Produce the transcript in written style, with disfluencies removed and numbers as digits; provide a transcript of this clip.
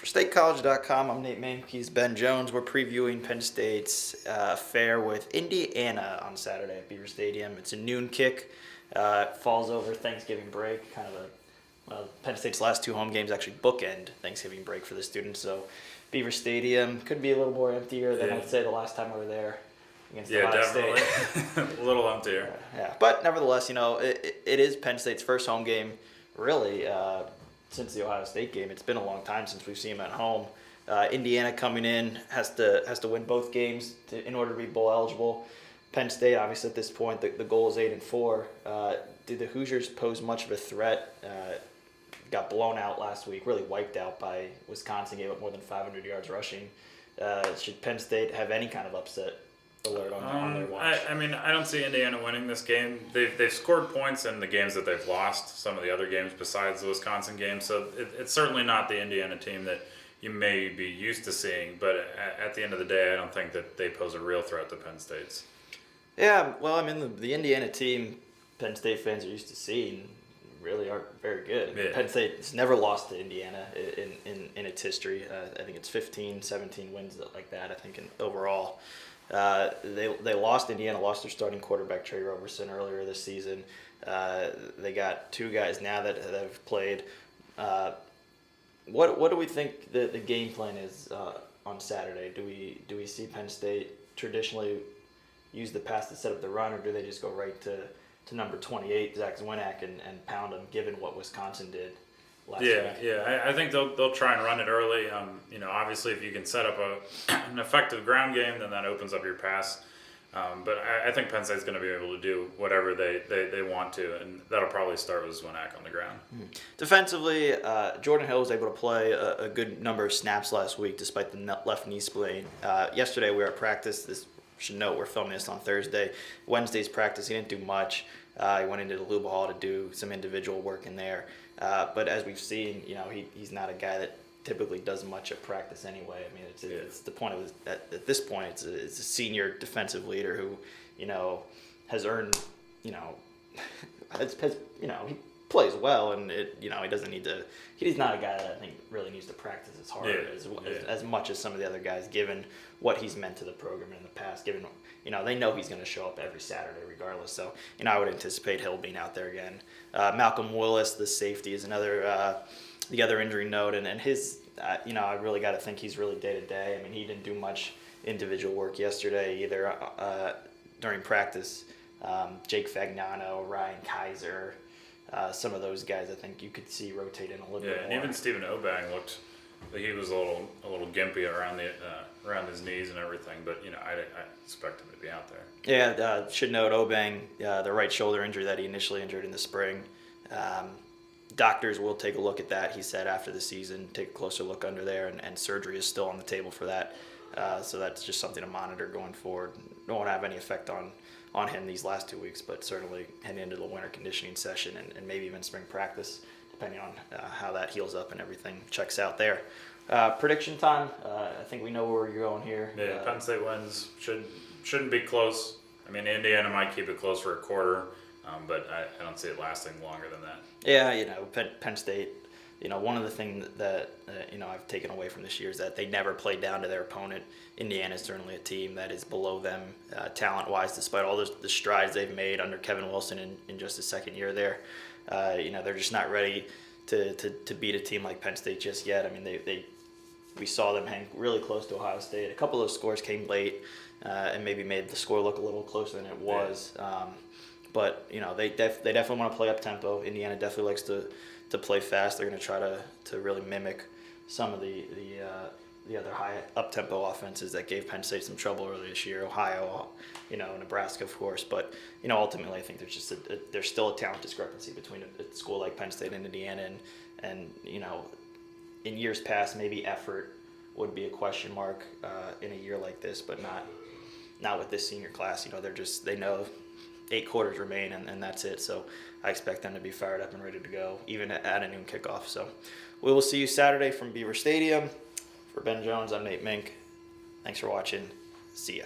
For StateCollege.com, I'm Nate Mink. He's Ben Jones. We're previewing Penn State's affair with Indiana on Saturday at Beaver Stadium. It's a noon kick. Falls over Thanksgiving break. Penn State's last two home games actually bookend Thanksgiving break for the students. So Beaver Stadium could be a little more emptier than I'd say the last time we were there against Ohio State. Definitely. A little emptier. Yeah, but nevertheless, it is Penn State's first home game, really, since the Ohio State game. It's been a long time since we've seen them at home. Indiana coming in has to win both games in order to be bowl eligible. Penn State, obviously, at this point, the goal is 8-4. Did the Hoosiers pose much of a threat? Got blown out last week, really wiped out by Wisconsin, gave up more than 500 yards rushing. Should Penn State have any kind of upset alert on their watch? I don't see Indiana winning this game. They've scored points in the games that they've lost, some of the other games besides the Wisconsin game, so it's certainly not the Indiana team that you may be used to seeing, but at the end of the day, I don't think that they pose a real threat to Penn State's. Yeah, well, the Indiana team Penn State fans are used to seeing really aren't very good. Yeah. Penn State's never lost to Indiana in its history. I think it's 15, 17 wins like that, I think, overall. They lost their starting quarterback, Trey Roberson, earlier this season. They got two guys now that have played. What do we think the game plan is on Saturday? Do we see Penn State traditionally use the pass to set up the run, or do they just go right to number 28, Zach Zwinak, and pound them, given what Wisconsin did last week? Yeah. I think they'll try and run it early. Obviously, if you can set up an effective ground game, then that opens up your pass. But I think Penn State's going to be able to do whatever they want to, and that'll probably start with Zwinak on the ground. Defensively, Jordan Hill was able to play a good number of snaps last week despite the left knee spleen. Yesterday we were at practice. Should note we're filming this on Thursday. Wednesday's practice, he didn't do much. He went into the Luba Hall to do some individual work in there. But as we've seen, he's not a guy that typically does much at practice ananyway. It's the point of at this point, it's a senior defensive leader who, has earned, he plays well, and he doesn't need to. He's not a guy that I think really needs to practice as hard as much as some of the other guys, given what he's meant to the program in the past. Given they know he's going to show up every Saturday regardless. So I would anticipate Hill being out there again. Malcolm Willis, the safety, is the other injury note, and his I really got to think he's really day to day. He didn't do much individual work yesterday either during practice. Jake Fagnano, Ryan Kaiser. Some of those guys I think you could see rotate in a little bit more. And even Stephen Obang looked like he was a little gimpy around his knees and everything, but I expect him to be out there. Yeah, should note Obang, the right shoulder injury that he initially injured in the spring. Doctors will take a look at that, he said, after the season, take a closer look under there, and surgery is still on the table for that. So that's just something to monitor going forward. Won't have any effect on him these last 2 weeks, but certainly heading into the winter conditioning session and maybe even spring practice, depending on how that heals up and everything checks out there. Prediction time. I think we know where you're going here. Yeah, Penn State wins. Shouldn't be close. Indiana might keep it close for a quarter, but I don't see it lasting longer than that. Yeah, Penn State. One of the things that I've taken away from this year is that they never play down to their opponent. Indiana is certainly a team that is below them talent-wise, despite all the strides they've made under Kevin Wilson in just his second year there. They're just not ready to beat a team like Penn State just yet. We saw them hang really close to Ohio State. A couple of those scores came late and maybe made the score look a little closer than it was. But they definitely want to play up tempo. Indiana definitely likes to play fast. They're going to try to really mimic some of the other high up tempo offenses that gave Penn State some trouble earlier this year. Ohio, Nebraska, of course. But ultimately, I think there's still a talent discrepancy between a school like Penn State and Indiana, and in years past, maybe effort would be a question mark in a year like this, but not with this senior class. They know 8 quarters remain, and that's it. So I expect them to be fired up and ready to go, even at a noon kickoff. So we will see you Saturday from Beaver Stadium. For Ben Jones, I'm Nate Mink. Thanks for watching. See ya.